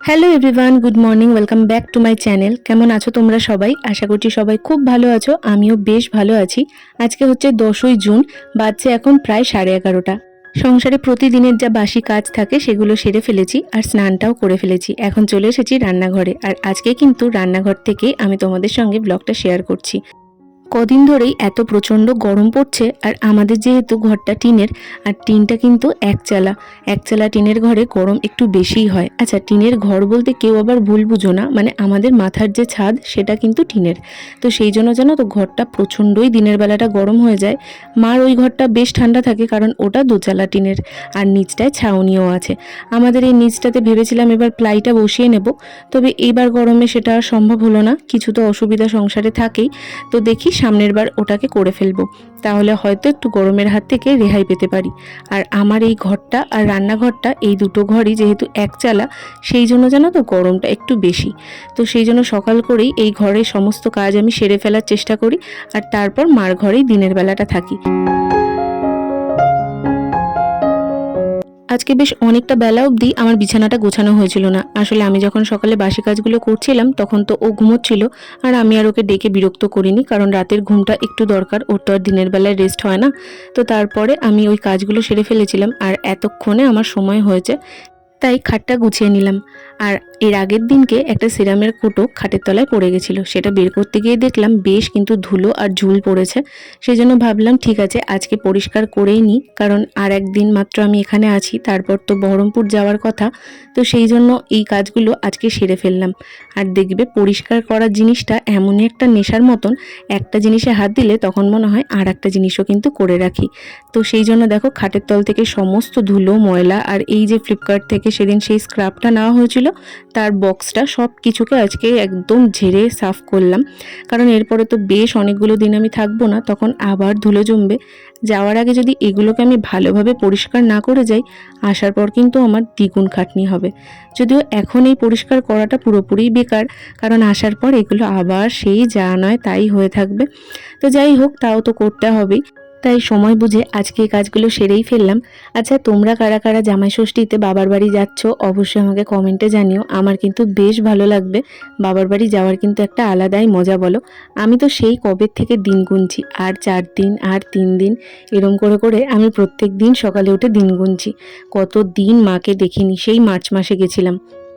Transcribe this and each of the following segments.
Hello everyone, good morning, welcome back to my channel. কেমন আছো তোমরা সবাই? আশা করছি সবাই খুব ভালো আছো, আমিও বেশ ভালো আছি। আজকে হচ্ছে 10ই জুন, বাজছে এখন প্রায় 11:30। সংসারে প্রতিদিনের যা বাসি কাজ থাকে সেগুলো সেরে ফেলেছি আর স্নানটাও করে ফেলেছি। এখন চলে এসেছি রান্নাঘরে, আর আজকে কিন্তু রান্নাঘর থেকেই আমি তোমাদের সঙ্গে ব্লগটা শেয়ার করছি। কদিন ধরেই এত প্রচণ্ড গরম পড়ছে, আর আমাদের যেহেতু ঘরটা টিনের, আর টিনটা কিন্তু একচালা টিনের ঘরে গরম একটু বেশিই হয়। আচ্ছা, টিনের ঘর বলতে কেউ আবার ভুল বুঝো না, মানে আমাদের মাথার যে ছাদ সেটা কিন্তু টিনের। তো সেই জন্য জানো তো ঘরটা প্রচণ্ডই দিনের বেলাটা গরম হয়ে যায়। মার ওই ঘরটা বেশ ঠান্ডা থাকে, কারণ ওটা দোচালা টিনের, আর নিচটায় ছাউনিও আছে। আমাদের এই নিচটাতে ভেবেছিলাম এবার প্লাইটা বসিয়ে নেব, তবে এবার গরমে সেটা আর সম্ভব হলো না। কিছু তো অসুবিধা সংসারে থাকেই, তো দেখি সামনের বার ওটাকে করে ফেলবো, তাহলে হয়তো একটু গরমের হাত থেকে রেহাই পেতে পারি। আর আমার এই ঘরটা আর রান্নাঘরটা, এই দুটো ঘরই যেহেতু একচালা, সেই জন্য জানো তো গরমটা একটু বেশি। তো সেই জন্য সকাল করেই এই ঘরের সমস্ত কাজ আমি সেরে ফেলার চেষ্টা করি, আর তারপর মার ঘরেই দিনের বেলাটা থাকি। আজকে বেশ অনেকটা বেলা অবধি আমার বিছানাটা গোছানো হয়েছিল না। আসলে আমি যখন সকালে বাসি কাজগুলো করছিলাম তখন তো ও ঘুমোচ্ছিল, আর আমি আর ওকে ডেকে বিরক্ত করিনি, কারণ রাতের ঘুমটা একটু দরকার, ওর তো আর দিনের বেলায় রেস্ট হয় না। তো তারপরে আমি ওই কাজগুলো সেরে ফেলেছিলাম, আর এতক্ষণে আমার সময় হয়েছে, তাই খাটটা গুছিয়ে নিলাম। আর এর আগের দিনকে একটা সিরামের কোটো খাটের তলায় পড়ে গেছিলো, সেটা বের করতে গিয়ে দেখলাম বেশ কিন্তু ধুলো আর ঝুল পড়েছে। সেই জন্য ভাবলাম ঠিক আছে আজকে পরিষ্কার করেই নিই, কারণ আর একদিন মাত্র আমি এখানে আছি, তারপর তো বহরমপুর যাওয়ার কথা। তো সেই জন্য এই কাজগুলো আজকে সেরে ফেললাম। আর দেখবে পরিষ্কার করার জিনিসটা এমনই একটা নেশার মতন, একটা জিনিসে হাত দিলে তখন মনে হয় আর একটা জিনিসও কিন্তু করে রাখি। তো সেই জন্য দেখো খাটের তল থেকে সমস্ত ধুলো ময়লা, আর এই যে ফ্লিপকার্ট থেকে সেদিন সেই স্ক্রাবটা নেওয়া হয়েছিল তার বক্সটা, সব কিছুকে আজকে একদম ঝেড়ে সাফ করলাম, কারণ এরপরে তো বেশ অনেকগুলো দিন আমি থাকবো না, তখন আবার ধুলো জমবে। যাওয়ার আগে যদি এগুলোকে আমি ভালোভাবে পরিষ্কার না করে যাই, আসার পর কিন্তু আমার দ্বিগুণ খাটনি হবে। যদিও এখন এই পরিষ্কার করাটা পুরোপুরি বেকার, কারণ আসার পর এগুলো আবার সেই যা নয় তাই হয়ে থাকবে। তো যাই হোক, তাও তো করতে হবেই, তাই সময় বুঝে আজকে এই কাজগুলো সেরেই ফেললাম। আচ্ছা, তোমরা কারা কারা জামাই ষষ্ঠীতে বাবার বাড়ি যাচ্ছ অবশ্যই আমাকে কমেন্টে জানিও, আমার কিন্তু বেশ ভালো লাগবে। বাবার বাড়ি যাওয়ার কিন্তু একটা আলাদাই মজা, বলো। আমি তো সেই কবে থেকে দিন গুনছি, আর 4 দিন আর 3 দিন এরম করে করে আমি প্রত্যেক দিন সকালে উঠে দিন গুনছি। কত দিন মাকে দেখিনি, সেই মার্চ মাসে গেছিলাম।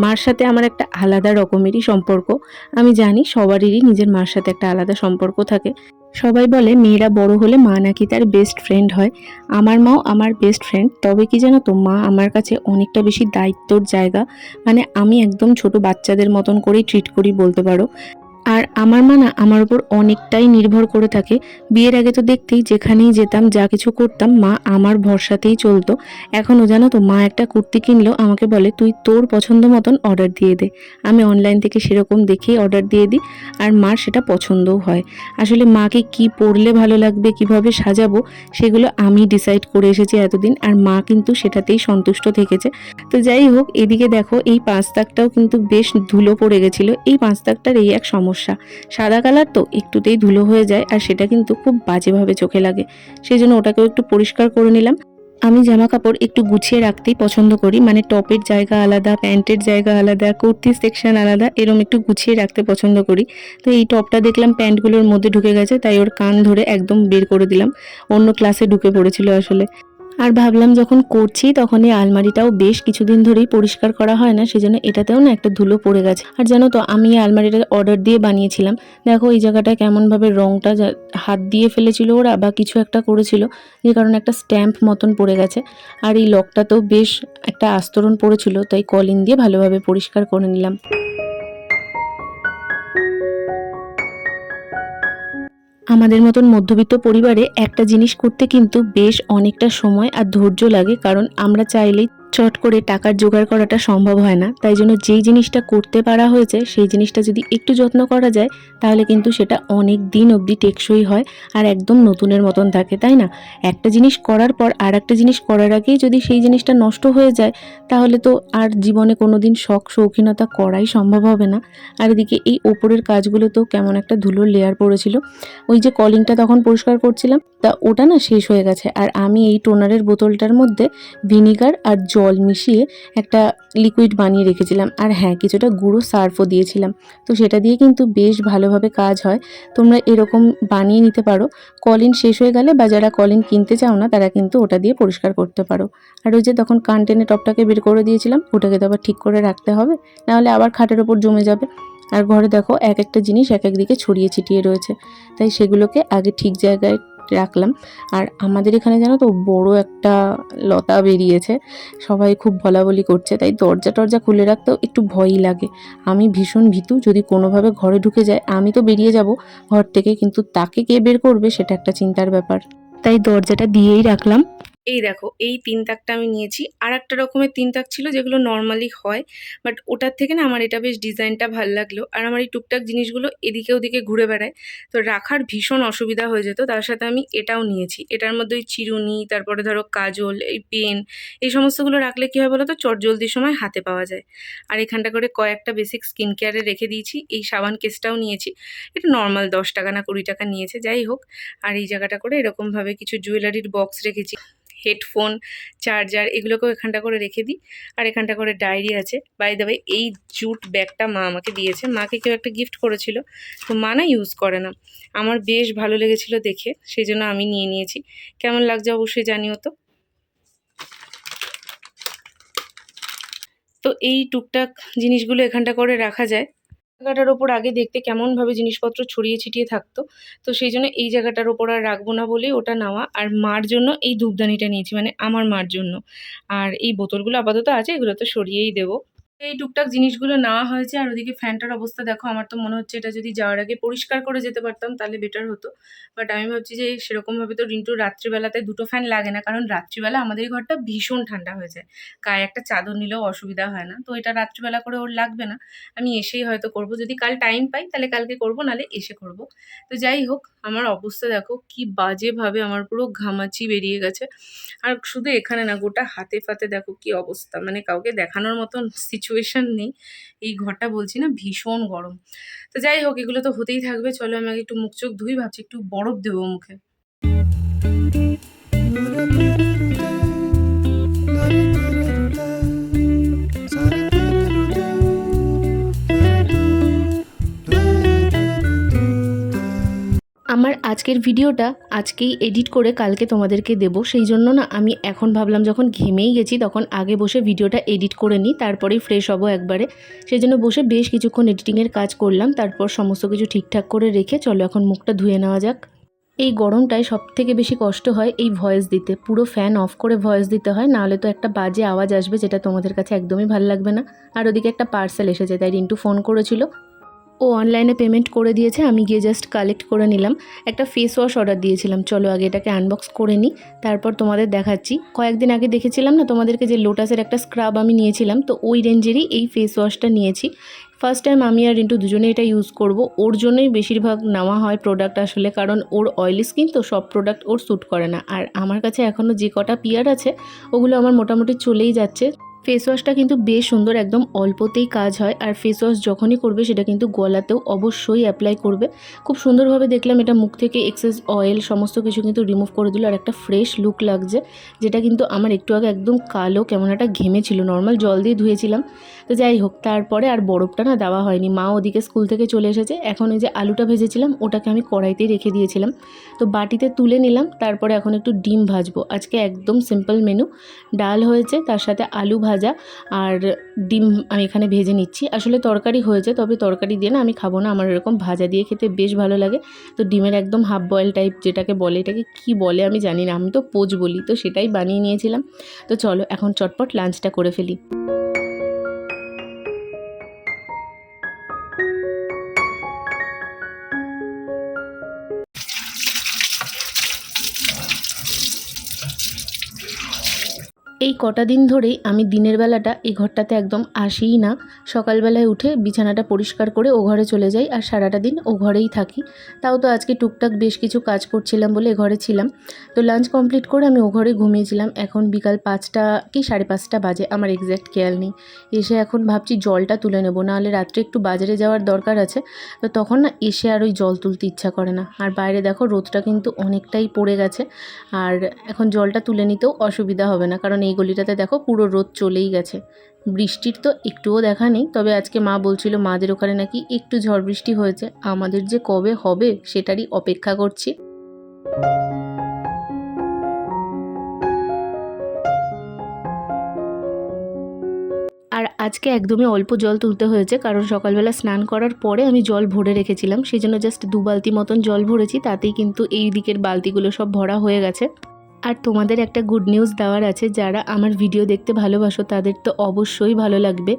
মার সাথে আমার একটা আলাদা রকমেরই সম্পর্ক। আমি জানি সবারই নিজের মার সাথে একটা আলাদা সম্পর্ক থাকে। সবাই বলে মেয়েরা বড় হলে মা নাকি তার বেস্ট ফ্রেন্ড হয়। আমার মাও আমার বেস্ট ফ্রেন্ড, তবে কি জানো তো, মা আমার কাছে অনেকটা বেশি দায়িত্বর জায়গা, মানে আমি একদম ছোট বাচ্চাদের মতন করেই ট্রিট করি বলতে পারো। আর আমার মা না আমার উপর অনেকটাই নির্ভর করে থাকে। বিয়ের আগে তো দেখতেই যেখানেই যেতাম যা কিছু করতাম মা আমার ভরসাতেই চলতো। এখনও জানো তো, মা একটা কুর্তি কিনলেও আমাকে বলে তুই তোর পছন্দ মতন অর্ডার দিয়ে দে। আমি অনলাইন থেকে সেরকম দেখেই অর্ডার দিয়ে দিই, আর মার সেটা পছন্দও হয়। আসলে মাকে কি পরলে ভালো লাগবে, কিভাবে সাজাবো, সেগুলো আমি ডিসাইড করে এসেছি এতদিন, আর মা কিন্তু সেটাতেই সন্তুষ্ট থেকেছে। তো যাই হোক, এদিকে দেখো এই 5 দাগটাও কিন্তু বেশ ধুলো পড়ে গেছিলো। এই 5 দাগটার এই এক সমস্যা, সাদা কালার তো একটুতেই ধুলো হয়ে যায়, আর সেটা কিন্তু খুব বাজেভাবে চোখে লাগে। সেই জন্য ওটাকেও একটু পরিষ্কার করে নিলাম। আমি জামা কাপড় একটু গুছিয়ে রাখতেই পছন্দ করি, মানে টপের জায়গা আলাদা, প্যান্টের জায়গা আলাদা, কুর্তির সেকশন আলাদা, এরম একটু গুছিয়ে রাখতে পছন্দ করি। তো এই টপটা দেখলাম প্যান্টগুলোর মধ্যে ঢুকে গেছে, তাই ওর কান ধরে একদম বের করে দিলাম। অন্য ক্লাসে ঢুকে পড়েছিল আসলে। আর ভাবলাম যখন করছি তখন এই আলমারিটাও বেশ কিছুদিন ধরেই পরিষ্কার করা হয় না, সেজন্য এটাতেও না একটা ধুলো পড়ে গেছে। আর জানো তো, আমি এই আলমারিটা অর্ডার দিয়ে বানিয়েছিলাম। দেখো এই জায়গাটা কেমনভাবে রংটা হাত দিয়ে ফেলেছিল ওরা, বা কিছু একটা করেছিল, যে কারণে একটা স্ট্যাম্প মতন পড়ে গেছে। আর এই লকটাতেও বেশ একটা আস্তরণ পড়েছিল, তাই কলিং দিয়ে ভালোভাবে পরিষ্কার করে নিলাম। আমাদের মতন মধ্যবিত্ত পরিবারে একটা জিনিস করতে কিন্তু বেশ অনেকটা সময় আর ধৈর্য লাগে, কারণ আমরা চাইলেই চট করে টাকার জোগাড় করাটা সম্ভব হয় না। তাই জন্য যেই জিনিসটা করতে পারা হয়েছে সেই জিনিসটা যদি একটু যত্ন করা যায়, তাহলে কিন্তু সেটা অনেক দিন অবধি টেকসই হয়, আর একদম নতুনের মতন থাকে, তাই না? একটা জিনিস করার পর আর একটা জিনিস করার আগেই যদি সেই জিনিসটা নষ্ট হয়ে যায়, তাহলে তো আর জীবনে কোনো দিন শখ শৌখিনতা করাই সম্ভব হবে না। আর এদিকে এই ওপরের কাজগুলোতেও কেমন একটা ধুলোর লেয়ার পড়েছিল। ওই যে কলিংটা তখন পরিষ্কার করছিলাম, তা ওটা না শেষ হয়ে গেছে, আর আমি এই টোনারের বোতলটার মধ্যে ভিনিগার আর জল জল মিশিয়ে একটা লিকুইড বানিয়ে রেখেছিলাম। আর হ্যাঁ, কিছুটা গুঁড়ো সার্ফও দিয়েছিলাম। তো সেটা দিয়ে কিন্তু বেশ ভালোভাবে কাজ হয়। তোমরা এরকম বানিয়ে নিতে পারো। কলিন শেষ হয়ে গেলে বা যারা কলিন কিনতে চাও না তারা কিন্তু ওটা দিয়ে পরিষ্কার করতে পারো। আর ওই যে তখন কান টেনে টপটাকে বের করে দিয়েছিলাম, ওটাকে তো আবার ঠিক করে রাখতে হবে, নাহলে আবার খাটের ওপর জমে যাবে। আর ঘরে দেখো এক একটা জিনিস এক এক দিকে ছড়িয়ে ছিটিয়ে রয়েছে, তাই সেগুলোকে আগে ঠিক জায়গায় রাখলাম। আর আমাদের এখানে জানো তো বড় একটা লতা বেরিয়েছে, সবাই খুব বলাবলি করছে, তাই দরজা টরজা খুলে রাখতেও একটু ভয়ই লাগে। আমি ভীষণ ভীতু, যদি কোনোভাবে ঘরে ঢুকে যায় আমি তো বেরিয়ে যাব ঘর থেকে, কিন্তু তাকে কে বের করবে সেটা একটা চিন্তার ব্যাপার, তাই দরজাটা দিয়েই রাখলাম। এই দেখো, এই 3 তাকটা আমি নিয়েছি। আর একটা রকমের 3 তাক ছিল যেগুলো নর্মালি হয়, বাট ওটার থেকে না আমার এটা বেশ ডিজাইনটা ভাল লাগলো। আর আমার এই টুকটাক জিনিসগুলো এদিকে ওদিকে ঘুরে বেড়ায়, তো রাখার ভীষণ অসুবিধা হয়ে যেত। তার সাথে আমি এটাও নিয়েছি, এটার মধ্যে ওই চিরুনি, তারপরে ধরো কাজল, এই পেন, এই সমস্তগুলো রাখলে কী হয় বলো তো, চটজলদির সময় হাতে পাওয়া যায়। আর এখানটা করে কয়েকটা বেসিক স্কিন কেয়ারে রেখে দিয়েছি। এই সাবান কেসটাও নিয়েছি, এটা নর্মাল 10 টাকা না 20 টাকা নিয়েছে, যাই হোক। আর এই জায়গাটা করে এরকমভাবে কিছু জুয়েলারির বক্স রেখেছি, হেডফোন, চার্জার, এগুলোকেও এখানটা করে রেখে দিই। আর এখানটা করে ডায়েরি আছে। বাই দ্য ওয়ে, এই জুট ব্যাগটা মা আমাকে দিয়েছে, মাকে কেউ একটা গিফট করেছিল, তো মা না ইউজ করে না, আমার বেশ ভালো লেগেছিল দেখে, সেই জন্য আমি নিয়ে নিয়েছি। কেমন লাগছে অবশ্যই জানিও তো। তো এই টুকটাক জিনিসগুলো এখানটা করে রাখা যায়। জায়গাটার ওপর আগে দেখতে কেমনভাবে জিনিসপত্র ছড়িয়ে ছিটিয়ে থাকতো, তো সেই জন্য এই জায়গাটার ওপর আর রাখবো না বলেই ওটা নেওয়া। আর মার জন্য এই ধূপদানিটা নিয়েছি, মানে আমার মার জন্য। আর এই বোতলগুলো আপাতত আছে, এগুলো তো সরিয়েই দেবো। এই টুকটাক জিনিসগুলো নেওয়া হয়েছে। আর ওদিকে ফ্যানটার অবস্থা দেখো, আমার তো মনে হচ্ছে এটা যদি যাওয়ার আগে পরিষ্কার করে যেতে পারতাম তাহলে বেটার হতো। বাট আমি ভাবছি যে সেরকমভাবে তো রিন্টুর রাত্রিবেলাতে দুটো ফ্যান লাগে না, কারণ রাত্রিবেলা আমাদের এই ঘরটা ভীষণ ঠান্ডা হয়ে যায়, গায়ে একটা চাদর নিলেও অসুবিধা হয় না। তো এটা রাত্রিবেলা করে ওর লাগবে না, আমি এসেই হয়তো করব, যদি কাল টাইম পাই তাহলে কালকে করব, নাহলে এসে করব। তো যাই হোক, আমার অবস্থা দেখো কি বাজেভাবে, আমার পুরো ঘামাচি বেরিয়ে গেছে। আর শুধু এখানে না, গোটা হাতে ফাতে দেখো কি অবস্থা, মানে কাউকে দেখানোর মতন সিচুয়েশন নেই। এই ঘরটা বলছি না ভীষণ গরম। তো যাই হোক, এগুলো তো হতেই থাকবে। চলো আমি আগে একটু মুখ চোখ ধুই, ভাবছি একটু বরফ দেবো মুখে। আমার আজকের ভিডিওটা আজকেই এডিট করে কালকে তোমাদেরকে দেবো, সেই জন্য না আমি এখন ভাবলাম যখন ঘেমেই গেছি তখন আগে বসে ভিডিওটা এডিট করে নিই, তারপরেই ফ্রেশ হবো একবারে। সেই জন্য বসে বেশ কিছুক্ষণ এডিটিংয়ের কাজ করলাম, তারপর সমস্ত কিছু ঠিকঠাক করে রেখে চলো এখন মুখটা ধুয়ে নেওয়া যাক। এই গরমটায় সবথেকে বেশি কষ্ট হয় এই ভয়েস দিতে, পুরো ফ্যান অফ করে ভয়েস দিতে হয়, নাহলে তো একটা বাজে আওয়াজ আসবে যেটা তোমাদের কাছে একদমই ভালো লাগবে না। আর ওদিকে একটা পার্সেল এসেছে, তাই রিন্টু ফোন করেছিল, ও অনলাইনে পেমেন্ট করে দিয়েছে, আমি গিয়ে জাস্ট কালেক্ট করে নিলাম। একটা ফেস ওয়াশ অর্ডার দিয়েছিলাম, চলো আগে এটাকে আনবক্স করে নিই, তারপর তোমাদের দেখাচ্ছি। কয়েকদিন আগে দেখেছিলাম না তোমাদেরকে যে লোটাসের একটা স্ক্রাব আমি নিয়েছিলাম, তো ওই রেঞ্জেরই এই ফেস ওয়াশটা নিয়েছি। ফার্স্ট টাইম আমি আর রিন্টু দুজনে এটা ইউজ করব, ওর জন্যই বেশিরভাগ নেওয়া হয় প্রোডাক্ট আসলে, কারণ ওর অয়েলি স্কিন, তো সব প্রোডাক্ট ওর স্যুট করে না। আর আমার কাছে এখনও যে কটা পিয়ার আছে ওগুলো আমার মোটামুটি চলেই যাচ্ছে। ফেস ওয়াশটা কিন্তু বেশ সুন্দর, একদম অল্পতেই কাজ হয়। আর ফেস ওয়াশ যখনই করবে সেটা কিন্তু গলাতেও অবশ্যই অ্যাপ্লাই করবে। খুব সুন্দরভাবে দেখলাম এটা মুখ থেকে এক্সেস অয়েল সমস্ত কিছু কিন্তু রিমুভ করে দিল, আর একটা ফ্রেশ লুক লাগছে, যেটা কিন্তু আমার একটু আগে একদম কালো কেমন একটা ঘেমে ছিল, নর্মাল জল দিয়ে ধুয়েছিলাম। তো যাই হোক, তারপরে আর বরফটা না দেওয়া হয়নি, মা ওদিকে স্কুল থেকে চলে এসেছে। এখন ওই যে আলুটা ভেজেছিলাম ওটাকে আমি কড়াইতেই রেখে দিয়েছিলাম, তো বাটিতে তুলে নিলাম। তারপরে এখন একটু ডিম ভাজবো, আজকে একদম সিম্পল মেনু, ডাল হয়েছে, তার সাথে আলু ভাজা আর ডিম আমি এখানে ভেজে নিচ্ছি। আসলে তরকারি হয়েছে, তবে তরকারি দিয়ে না আমি খাবো না, আমার এরকম ভাজা দিয়ে খেতে বেশ ভালো লাগে। তো ডিমের একদম হাফ বয়েল টাইপ যেটাকে বলে, এটাকে কি বলে আমি জানি না, আমি তো পোচ বলি, তো সেটাই বানিয়ে নিয়েছিলাম। তো চলো এখন চটপট লাঞ্চটা করে ফেলি। এই কটা দিন ধরেই আমি দিনের বেলাটা এই ঘরটাতে একদম আসিই না। সকালবেলায় উঠে বিছানাটা পরিষ্কার করে ও ঘরে চলে যাই, আর সারাটা দিন ও ঘরেই থাকি। তাও তো আজকে টুকটাক বেশ কিছু কাজ করছিলাম বলে এ ঘরে ছিলাম। তো লাঞ্চ কমপ্লিট করে আমি ও ঘরে ঘুমিয়েছিলাম। এখন বিকাল 5টা কি 5:30 বাজে, আমার এক্স্যাক্ট খেয়াল নেই। এসে এখন ভাবছি জলটা তুলে নেবো, নাহলে রাত্রে একটু বাজারে যাওয়ার দরকার আছে, তো তখন না এসে আর ওই জল তুলতে ইচ্ছা করে না। আর বাইরে দেখো রোদটা কিন্তু অনেকটাই পড়ে গেছে, আর এখন জলটা তুলে নিতেও অসুবিধা হবে না, কারণ এই এই গলিটাতে দেখো পুরো রোদ চলেই গেছে। বৃষ্টির তো একটুও দেখা নেই, তবে আজকে মা বলছিল মাদের ওখানে নাকি একটু ঝড় বৃষ্টি হয়েছে। আমাদের যে কবে হবে সেটারই অপেক্ষা করছি। আর আজকে একদমই অল্প জল তুলতে হয়েছে, কারণ সকালবেলা স্নান করার পরে আমি জল ভরে রেখেছিলাম, সেই জন্য জাস্ট 2 বালতি মতন জল ভরেছি, তাতেই কিন্তু এই দিকের বালতিগুলো সব ভরা হয়ে গেছে। আর তোমাদের একটা গুড নিউজ দেওয়ার আছে, যারা আমার ভিডিও দেখতে ভালোবাসো তাদের তো অবশ্যই ভালো লাগবে।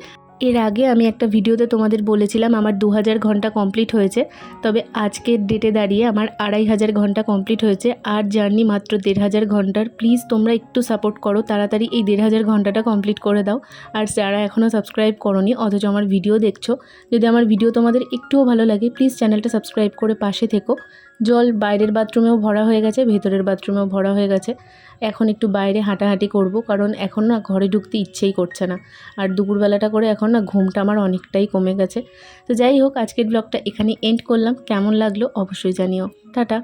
এর আগে আমি একটা ভিডিওতে তোমাদের বলেছিলাম আমার 2000 ঘন্টা কমপ্লিট হয়েছে, তবে আজকের ডেটে দাঁড়িয়ে আমার 2500 ঘন্টা কমপ্লিট হয়েছে। আর জার্নি মাত্র 1500 ঘন্টার। প্লিজ তোমরা একটু সাপোর্ট করো, তাড়াতাড়ি এই 1500 ঘন্টাটা কমপ্লিট করে দাও। আর যারা এখনও সাবস্ক্রাইব করোনি অথচ আমার ভিডিও দেখছো, যদি আমার ভিডিও তোমাদের একটুও ভালো লাগে প্লিজ চ্যানেলটা সাবস্ক্রাইব করে পাশে থেকো। জল বাইরের বাথরুমেও ভরা হয়ে গেছে, ভেতরের বাথরুমেও ভরা হয়ে গেছে। এখন একটু বাইরে হাঁটাহাঁটি করব, কারণ এখন না ঘরে ঢুকতে ইচ্ছেই করছে না। আর দুপুরবেলাটা করে এখন না ঘুমটা আমার অনেকটাই কমে গেছে। তো যাই হোক, আজকের ব্লগটা এখানে এন্ড করলাম। কেমন লাগলো অবশ্যই জানিও। টাটা।